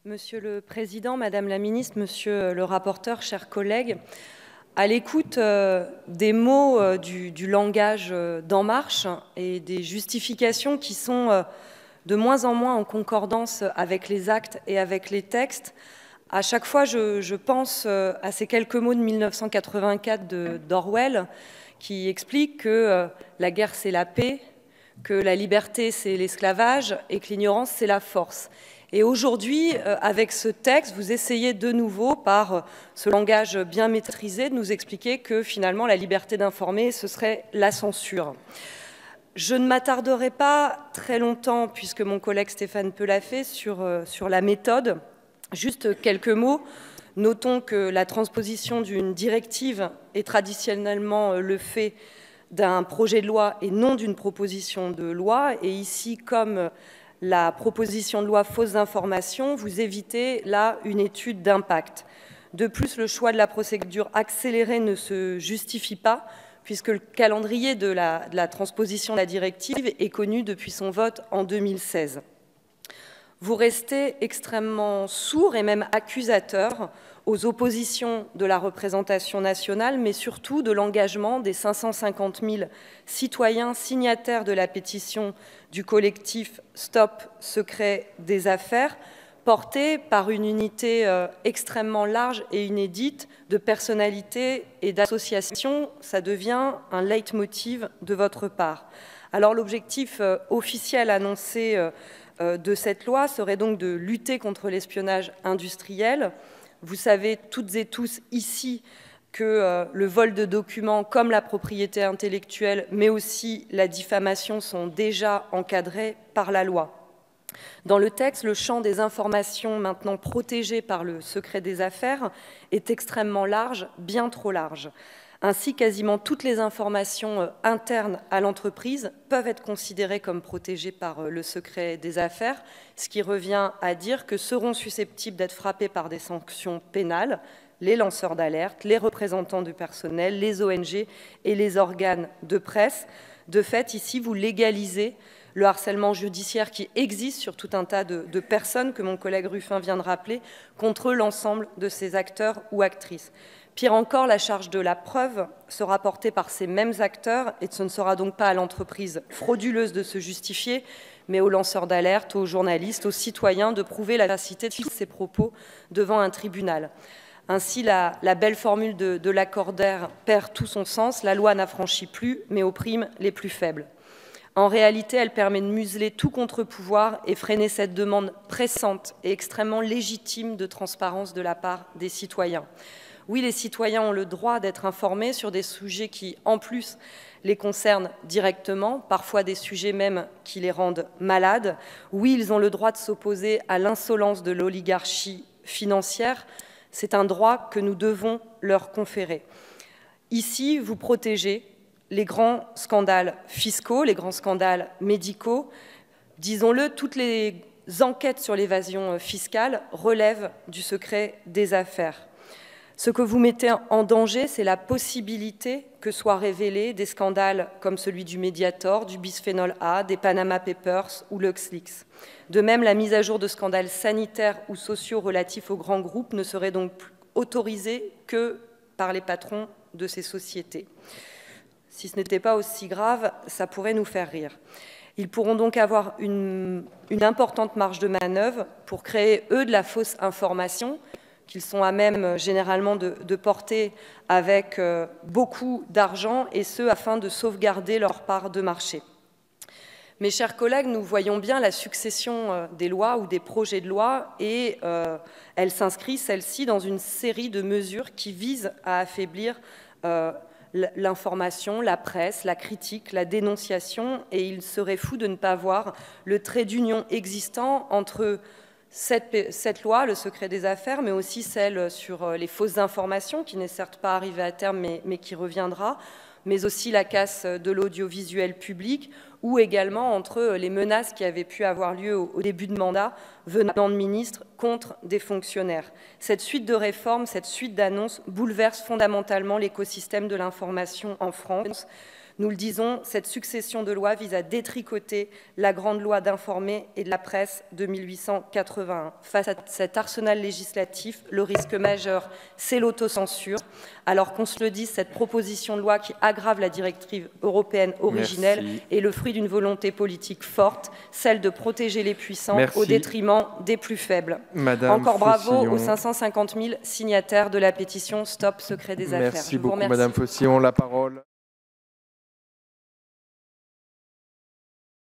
Monsieur le Président, Madame la Ministre, Monsieur le rapporteur, chers collègues, à l'écoute des mots du langage d'En Marche et des justifications qui sont de moins en moins en concordance avec les actes et avec les textes, à chaque fois je pense à ces quelques mots de 1984 d'Orwell qui expliquent que la guerre c'est la paix, que la liberté c'est l'esclavage et que l'ignorance c'est la force. Et aujourd'hui, avec ce texte, vous essayez de nouveau, par ce langage bien maîtrisé, de nous expliquer que finalement la liberté d'informer, ce serait la censure. Je ne m'attarderai pas très longtemps, puisque mon collègue Stéphane Peu l'a fait, sur la méthode. Juste quelques mots. Notons que la transposition d'une directive est traditionnellement le fait d'un projet de loi et non d'une proposition de loi. Et ici, comme la proposition de loi fausses informations, vous évitez là une étude d'impact. De plus, le choix de la procédure accélérée ne se justifie pas, puisque le calendrier de la transposition de la directive est connu depuis son vote en 2016. Vous restez extrêmement sourd et même accusateur aux oppositions de la représentation nationale, mais surtout de l'engagement des 550 000 citoyens signataires de la pétition du collectif Stop Secret des Affaires, portée par une unité extrêmement large et inédite de personnalités et d'associations. Ça devient un leitmotiv de votre part. Alors l'objectif officiel annoncé de cette loi serait donc de lutter contre l'espionnage industriel. Vous savez toutes et tous ici que le vol de documents comme la propriété intellectuelle, mais aussi la diffamation sont déjà encadrés par la loi. Dans le texte, le champ des informations maintenant protégées par le secret des affaires est extrêmement large, bien trop large. Ainsi, quasiment toutes les informations internes à l'entreprise peuvent être considérées comme protégées par le secret des affaires, ce qui revient à dire que seront susceptibles d'être frappés par des sanctions pénales les lanceurs d'alerte, les représentants du personnel, les ONG et les organes de presse. De fait, ici, vous légalisez le harcèlement judiciaire qui existe sur tout un tas de personnes que mon collègue Ruffin vient de rappeler contre l'ensemble de ces acteurs ou actrices. Pire encore, la charge de la preuve sera portée par ces mêmes acteurs et ce ne sera donc pas à l'entreprise frauduleuse de se justifier, mais aux lanceurs d'alerte, aux journalistes, aux citoyens de prouver la véracité de ces propos devant un tribunal. Ainsi, la belle formule de l'accordaire perd tout son sens. La loi n'affranchit plus, mais opprime les plus faibles. En réalité, elle permet de museler tout contre-pouvoir et freiner cette demande pressante et extrêmement légitime de transparence de la part des citoyens. Oui, les citoyens ont le droit d'être informés sur des sujets qui, en plus, les concernent directement, parfois des sujets même qui les rendent malades. Oui, ils ont le droit de s'opposer à l'insolence de l'oligarchie financière. C'est un droit que nous devons leur conférer. Ici, vous protégez les grands scandales fiscaux, les grands scandales médicaux. Disons-le, toutes les enquêtes sur l'évasion fiscale relèvent du secret des affaires. Ce que vous mettez en danger, c'est la possibilité que soient révélés des scandales comme celui du Mediator, du bisphénol A, des Panama Papers ou LuxLeaks. De même, la mise à jour de scandales sanitaires ou sociaux relatifs aux grands groupes ne serait donc autorisée que par les patrons de ces sociétés. Si ce n'était pas aussi grave, ça pourrait nous faire rire. Ils pourront donc avoir une importante marge de manœuvre pour créer, eux, de la fausse information, qu'ils sont à même généralement de porter avec beaucoup d'argent, et ce, afin de sauvegarder leur part de marché. Mes chers collègues, nous voyons bien la succession des lois ou des projets de loi, et elle s'inscrit, celle-ci, dans une série de mesures qui visent à affaiblir l'information, la presse, la critique, la dénonciation, et il serait fou de ne pas voir le trait d'union existant entre cette loi, le secret des affaires, mais aussi celle sur les fausses informations, qui n'est certes pas arrivée à terme, mais qui reviendra, mais aussi la casse de l'audiovisuel public, ou également entre les menaces qui avaient pu avoir lieu au début de mandat venant de ministres contre des fonctionnaires. Cette suite de réformes, cette suite d'annonces bouleverse fondamentalement l'écosystème de l'information en France. Nous le disons, cette succession de lois vise à détricoter la grande loi d'informé et de la presse de 1881. Face à cet arsenal législatif, le risque majeur, c'est l'autocensure. Alors qu'on se le dise, cette proposition de loi qui aggrave la directive européenne originelle est le fruit d'une volonté politique forte, celle de protéger les puissants au détriment des plus faibles. Encore bravo aux 550 000 signataires de la pétition Stop Secret des Affaires. Merci beaucoup, Madame Faucillon. La parole.